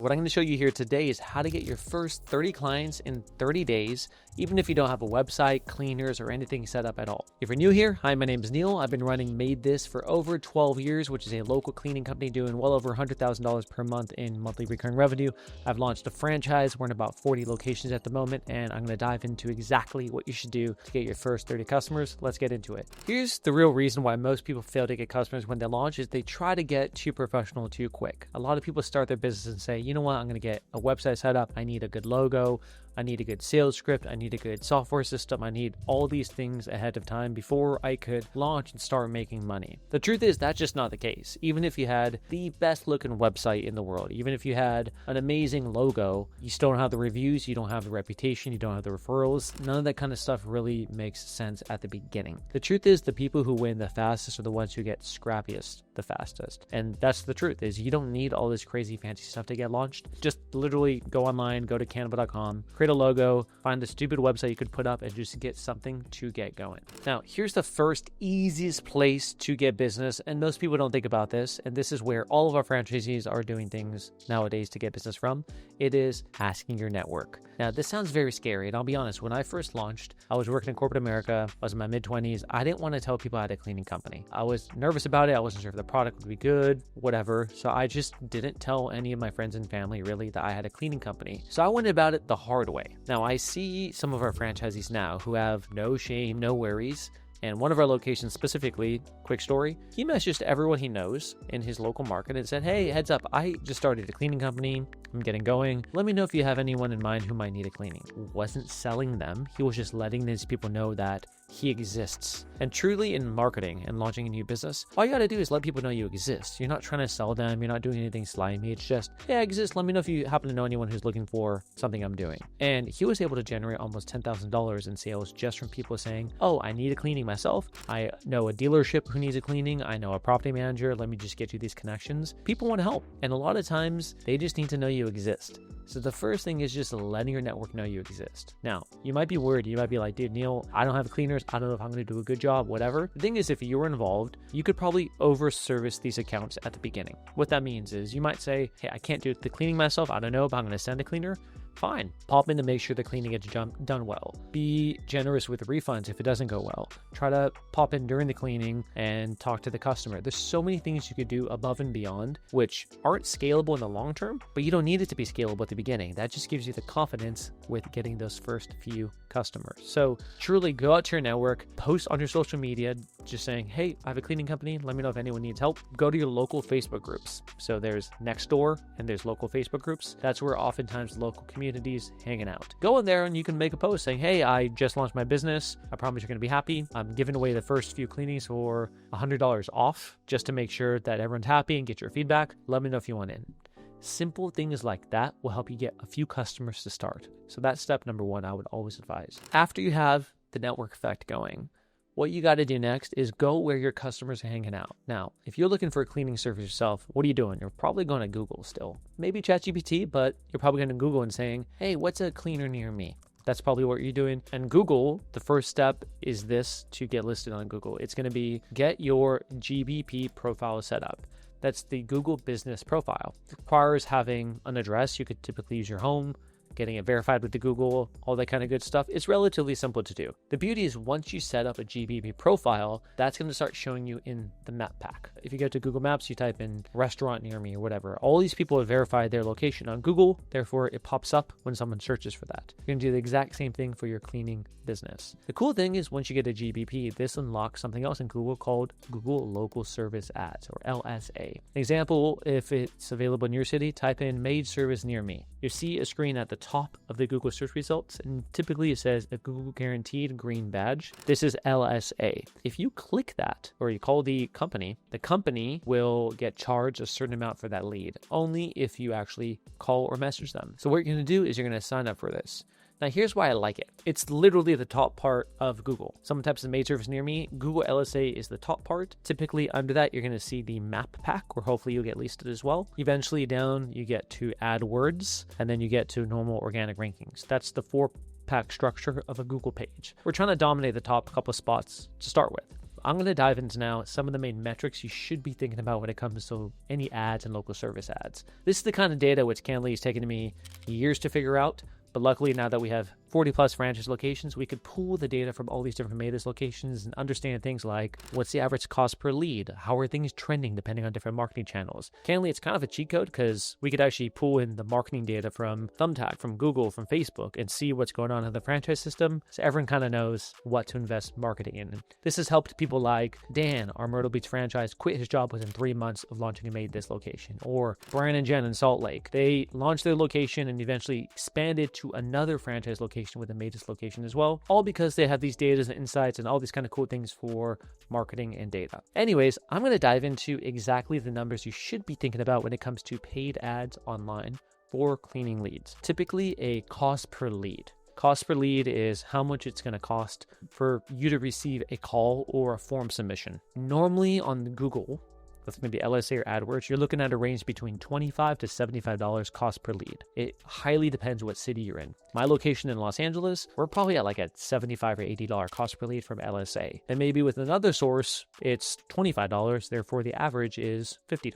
What I'm going to show you here today is how to get your first 30 clients in 30 days, even if you don't have a website, cleaners, or anything set up at all. If you're new here, hi, my name is Neil. I've been running Made This for over 12 years, which is a local cleaning company doing well over $100,000 per month in monthly recurring revenue. I've launched a franchise. We're in about 40 locations at the moment, and I'm going to dive into exactly what you should do to get your first 30 customers. Let's get into it. Here's the real reason why most people fail to get customers when they launch is they try to get too professional too quick. A lot of people start their business and say, you know what, I'm going to get a website set up. I need a good logo. I need a good sales script. I need a good software system. I need all these things ahead of time before I could launch and start making money. The truth is that's just not the case. Even if you had the best looking website in the world, even if you had an amazing logo, you still don't have the reviews, you don't have the reputation, you don't have the referrals. None of that kind of stuff really makes sense at the beginning. The truth is the people who win the fastest are the ones who get scrappiest the fastest. And that's the truth, is you don't need all this crazy fancy stuff to get launched. Just literally go online, go to canva.com, create a logo, find the stupid website you could put up, and just get something to get going. Now, here's the first easiest place to get business, and most people don't think about this, and this is where all of our franchisees are doing things nowadays to get business from. It is asking your network. Now, this sounds very scary, and I'll be honest, when I first launched, I was working in corporate America, I was in my mid-20s, I didn't want to tell people I had a cleaning company. I was nervous about it, I wasn't sure if the product would be good, whatever, so I just didn't tell any of my friends and family really that I had a cleaning company. So I went about it the hard way. Now, I see some of our franchisees now who have no shame, no worries. And one of our locations specifically, quick story, he messaged everyone he knows in his local market and said, hey, heads up, I just started a cleaning company. I'm getting going. Let me know if you have anyone in mind who might need a cleaning. Wasn't selling them. He was just letting these people know that he exists. And truly in marketing and launching a new business, all you got to do is let people know you exist. You're not trying to sell them. You're not doing anything slimy. It's just, hey, I exist. Let me know if you happen to know anyone who's looking for something I'm doing. And he was able to generate almost $10,000 in sales just from people saying, oh, I need a cleaning myself. I know a dealership who needs a cleaning. I know a property manager. Let me just get you these connections. People want to help. And a lot of times they just need to know you exist. So the first thing is just letting your network know you exist. Now, you might be worried. You might be like, dude, Neil, I don't have cleaners. I don't know if I'm going to do a good job, whatever. The thing is, if you were involved, you could probably over-service these accounts at the beginning. What that means is you might say, hey, I can't do the cleaning myself. I don't know if I'm going to send a cleaner. Fine. Pop in to make sure the cleaning gets done well. Be generous with refunds if it doesn't go well. Try to pop in during the cleaning and talk to the customer. There's so many things you could do above and beyond, which aren't scalable in the long term, but you don't need it to be scalable at the beginning. That just gives you the confidence with getting those first few customers. So truly go out to your network, post on your social media, just saying, hey, I have a cleaning company. Let me know if anyone needs help. Go to your local Facebook groups. So there's Nextdoor and there's local Facebook groups. That's where oftentimes local communities hanging out. Go in there and you can make a post saying, hey, I just launched my business. I promise you're going to be happy. I'm giving away the first few cleanings for $100 off just to make sure that everyone's happy and get your feedback. Let me know if you want in. Simple things like that will help you get a few customers to start. So that's step number one I would always advise. After you have the network effect going, what you got to do next is go where your customers are hanging out. Now, if you're looking for a cleaning service yourself, what are you doing? You're probably going to Google still. Maybe ChatGPT, but you're probably going to Google and saying, hey, what's a cleaner near me? That's probably what you're doing. And Google, the first step is this to get listed on Google. It's going to be get your GBP profile set up. That's the Google Business Profile. It requires having an address. You could typically use your home, getting it verified with the Google, all that kind of good stuff. It's relatively simple to do. The beauty is once you set up a GBP profile, that's going to start showing you in the map pack. If you go to Google Maps, you type in restaurant near me or whatever. All these people have verified their location on Google. Therefore, it pops up when someone searches for that. You're going to do the exact same thing for your cleaning business. The cool thing is once you get a GBP, this unlocks something else in Google called Google Local Service Ads, or LSA. Example, if it's available in your city, type in maid service near me. You see a screen at the top of the Google search results, and typically it says a Google guaranteed green badge. This is LSA. If you click that, or you call the company will get charged a certain amount for that lead, only if you actually call or message them. So what you're going to do is you're going to sign up for this. Now, here's why I like it. It's literally the top part of Google. Someone types in maid service near me, Google LSA is the top part. Typically under that, you're going to see the map pack, where hopefully you'll get listed as well. Eventually down, you get to AdWords, and then you get to normal organic rankings. That's the 4-pack structure of a Google page. We're trying to dominate the top couple of spots to start with. I'm going to dive into now some of the main metrics you should be thinking about when it comes to any ads and local service ads. This is the kind of data which candidly has taken me years to figure out. But luckily, now that we have 40 plus franchise locations, we could pull the data from all these different Made This locations and understand things like what's the average cost per lead? How are things trending depending on different marketing channels? Candidly, it's kind of a cheat code because we could actually pull in the marketing data from Thumbtack, from Google, from Facebook, and see what's going on in the franchise system. So everyone kind of knows what to invest marketing in. And this has helped people like Dan, our Myrtle Beach franchise, quit his job within 3 months of launching a Made This location. Or Brian and Jen in Salt Lake. They launched their location and eventually expanded to another franchise location with a Made This location as well, all because they have these data and insights and all these kind of cool things for marketing and data. Anyways, I'm going to dive into exactly the numbers you should be thinking about when it comes to paid ads online for cleaning leads. Typically a cost per lead. Cost per lead is how much it's going to cost for you to receive a call or a form submission. Normally on Google, with maybe LSA or AdWords, you're looking at a range between $25 to $75 cost per lead. It highly depends what city you're in. My location in Los Angeles, we're probably at like a $75 or $80 cost per lead from LSA. And maybe with another source, it's $25. Therefore, the average is $50.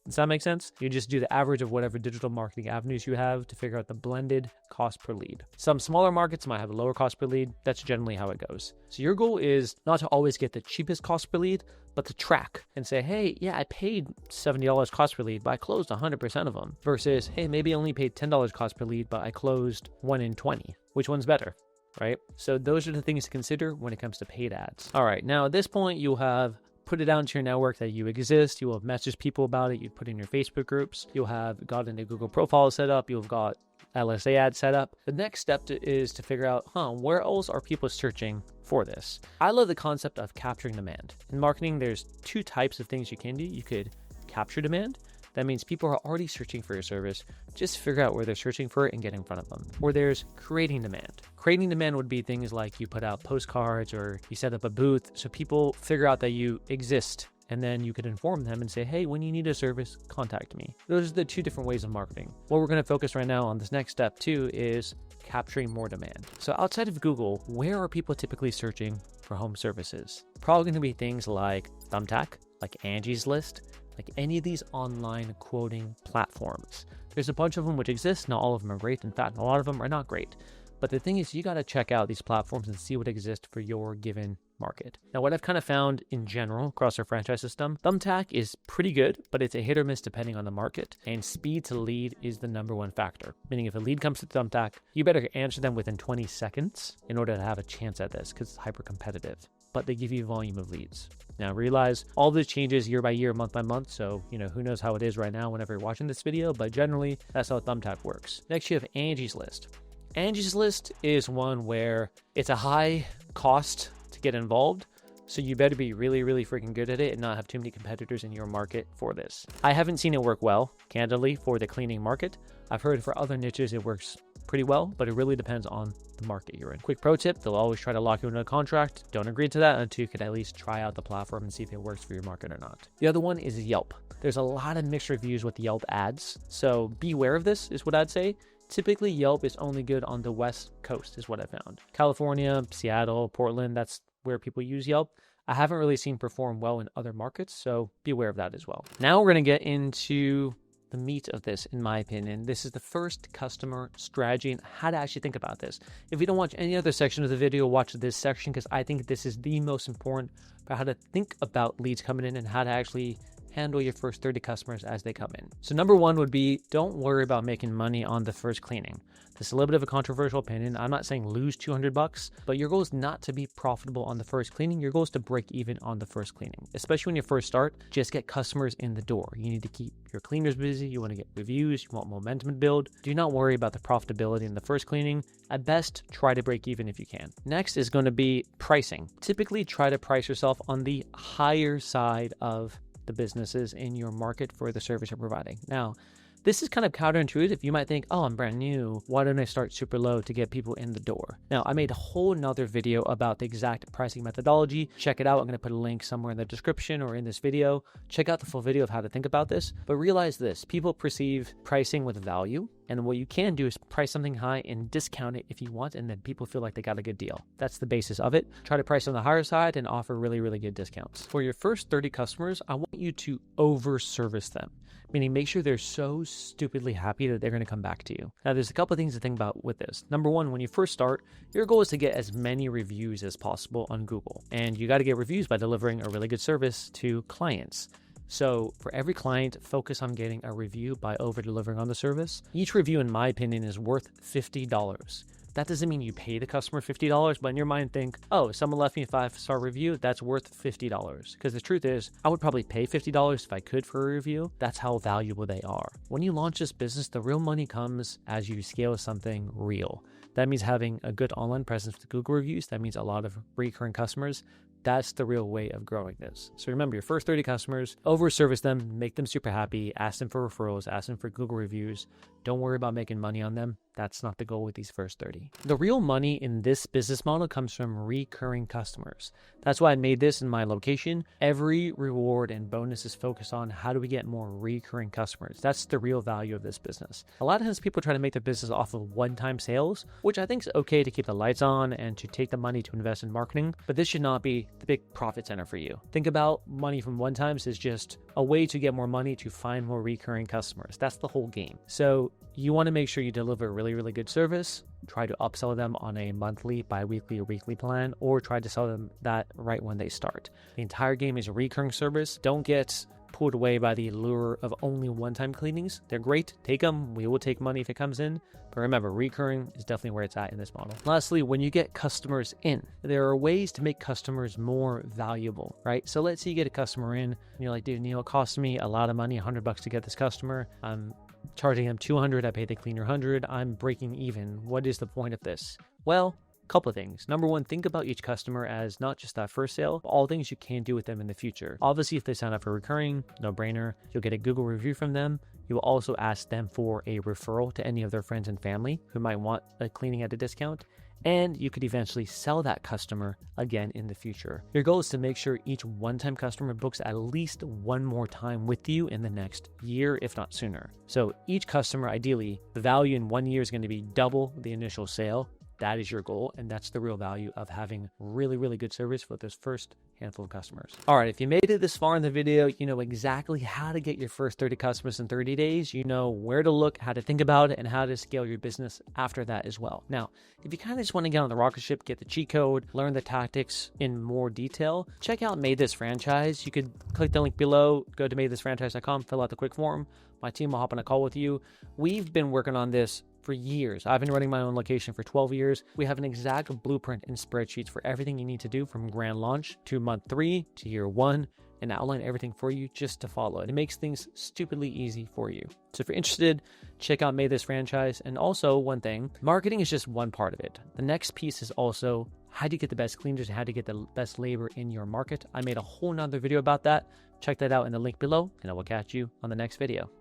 Does that make sense? You just do the average of whatever digital marketing avenues you have to figure out the blended cost per lead. Some smaller markets might have a lower cost per lead. That's generally how it goes. So your goal is not to always get the cheapest cost per lead, but to track and say, hey, yeah, I paid $70 cost per lead, but I closed 100% of them. Versus, hey, maybe I only paid $10 cost per lead, but I closed 1 in 20. Which one's better, right? So those are the things to consider when it comes to paid ads. All right, now at this point, you'll have put it out into your network that you exist. You will have messaged people about it. You put in your Facebook groups. You'll have gotten a Google profile set up. You've got LSA ad set up. The next step is to figure out, where else are people searching for this? I love the concept of capturing demand. In marketing, there's 2 types of things you can do. You could capture demand. That means people are already searching for your service. Just figure out where they're searching for it and get in front of them. Or there's creating demand. Creating demand would be things like you put out postcards or you set up a booth so people figure out that you exist. And then you could inform them and say, hey, when you need a service, contact me. Those are the 2 different ways of marketing. What we're going to focus right now on this next step too is capturing more demand. So outside of Google, where are people typically searching for home services? Probably going to be things like Thumbtack, like Angie's List, like any of these online quoting platforms. There's a bunch of them which exist. Not all of them are great. In fact, a lot of them are not great. But the thing is, you got to check out these platforms and see what exists for your given market. Now, what I've kind of found in general across our franchise system, Thumbtack is pretty good, but it's a hit or miss depending on the market. And speed to lead is the number 1 factor. Meaning if a lead comes to Thumbtack, you better answer them within 20 seconds in order to have a chance at this because it's hyper competitive. But they give you volume of leads. Now realize all this changes year by year, month by month. So, who knows how it is right now whenever you're watching this video, but generally that's how Thumbtack works. Next, you have Angie's List. Angie's List is one where it's a high cost to get involved. So you better be really, really freaking good at it and not have too many competitors in your market for this. I haven't seen it work well, candidly, for the cleaning market. I've heard for other niches it works pretty well, but it really depends on the market you're in. Quick pro tip, they'll always try to lock you into a contract. Don't agree to that until you can at least try out the platform and see if it works for your market or not. The other one is Yelp. There's a lot of mixed reviews with Yelp ads, so beware of this is what I'd say. Typically, Yelp is only good on the West Coast is what I found. California, Seattle, Portland, that's where people use Yelp. I haven't really seen perform well in other markets, so beware of that as well. Now we're going to get into the meat of this, in my opinion. This is the first customer strategy and how to actually think about this. If you don't watch any other section of the video, watch this section because I think this is the most important for how to think about leads coming in and how to actually handle your first 30 customers as they come in. So number 1 would be, don't worry about making money on the first cleaning. This is a little bit of a controversial opinion. I'm not saying lose $200, but your goal is not to be profitable on the first cleaning. Your goal is to break even on the first cleaning. Especially when you first start, just get customers in the door. You need to keep your cleaners busy. You want to get reviews. You want momentum to build. Do not worry about the profitability in the first cleaning. At best, try to break even if you can. Next is going to be pricing. Typically, try to price yourself on the higher side of the businesses in your market for the service you're providing. Now, this is kind of counterintuitive. You might think, oh, I'm brand new. Why don't I start super low to get people in the door? Now, I made a whole nother video about the exact pricing methodology. Check it out. I'm going to put a link somewhere in the description or in this video. Check out the full video of how to think about this. But realize this, people perceive pricing with value. And what you can do is price something high and discount it if you want, and then people feel like they got a good deal. That's the basis of it. Try to price on the higher side and offer really, really good discounts. For your first 30 customers, I want you to over-service them, meaning make sure they're so stupidly happy that they're going to come back to you. Now, there's a couple of things to think about with this. Number one, when you first start, your goal is to get as many reviews as possible on Google. And you got to get reviews by delivering a really good service to clients. So for every client, focus on getting a review by over-delivering on the service. Each review, in my opinion, is worth $50. That doesn't mean you pay the customer $50, but in your mind think, oh, if someone left me a 5-star review, that's worth $50. Because the truth is, I would probably pay $50 if I could for a review. That's how valuable they are. When you launch this business, the real money comes as you scale something real. That means having a good online presence with Google reviews. That means a lot of recurring customers. That's the real way of growing this. So remember, your first 30 customers, over-service them, make them super happy, ask them for referrals, ask them for Google reviews. Don't worry about making money on them. That's not the goal with these first 30. The real money in this business model comes from recurring customers. That's why I made this in my location. Every reward and bonus is focused on how do we get more recurring customers. That's the real value of this business. A lot of times people try to make their business off of one-time sales, which I think is okay to keep the lights on and to take the money to invest in marketing, but this should not be the big profit center for you. Think about money from one times as just a way to get more money to find more recurring customers. That's the whole game. So you want to make sure you deliver a really, really good service. Try to upsell them on a monthly, bi-weekly, or weekly plan, or try to sell them that right when they start. The entire game is a recurring service. Don't get pulled away by the allure of only one-time cleanings. They're great. Take them. We will take money if it comes in. But remember, recurring is definitely where it's at in this model. Lastly, when you get customers in, there are ways to make customers more valuable, right? So let's say you get a customer in and you're like, dude, Neil, it cost me a lot of money, $100 to get this customer. I'm charging them $200. I pay the cleaner $100. I'm breaking even. What is the point of this? Well, couple of things. Number one, think about each customer as not just that first sale, but all things you can do with them in the future. Obviously, if they sign up for recurring, no brainer, you'll get a Google review from them. You will also ask them for a referral to any of their friends and family who might want a cleaning at a discount. And you could eventually sell that customer again in the future. Your goal is to make sure each one-time customer books at least one more time with you in the next year, if not sooner. So each customer, ideally, the value in 1 year is going to be double the initial sale. That is your goal, and that's the real value of having really, really good service for those first handful of customers. All right, if you made it this far in the video, you know exactly how to get your first 30 customers in 30 days. You know where to look, how to think about it, and how to scale your business after that as well. Now, if you kind of just want to get on the rocket ship, get the cheat code, learn the tactics in more detail, check out Made This Franchise. You could click the link below, go to madethisfranchise.com, fill out the quick form. My team will hop on a call with you. We've been working on this for years. I've been running my own location for 12 years. We have an exact blueprint and spreadsheets for everything you need to do from grand launch to month 3 to year 1, and outline everything for you just to follow it. It makes things stupidly easy for you. So if you're interested, check out Made This Franchise. And also one thing, marketing is just one part of it. The next piece is also how do you get the best cleaners and how to get the best labor in your market. I made a whole nother video about that. Check that out in the link below, and I will catch you on the next video.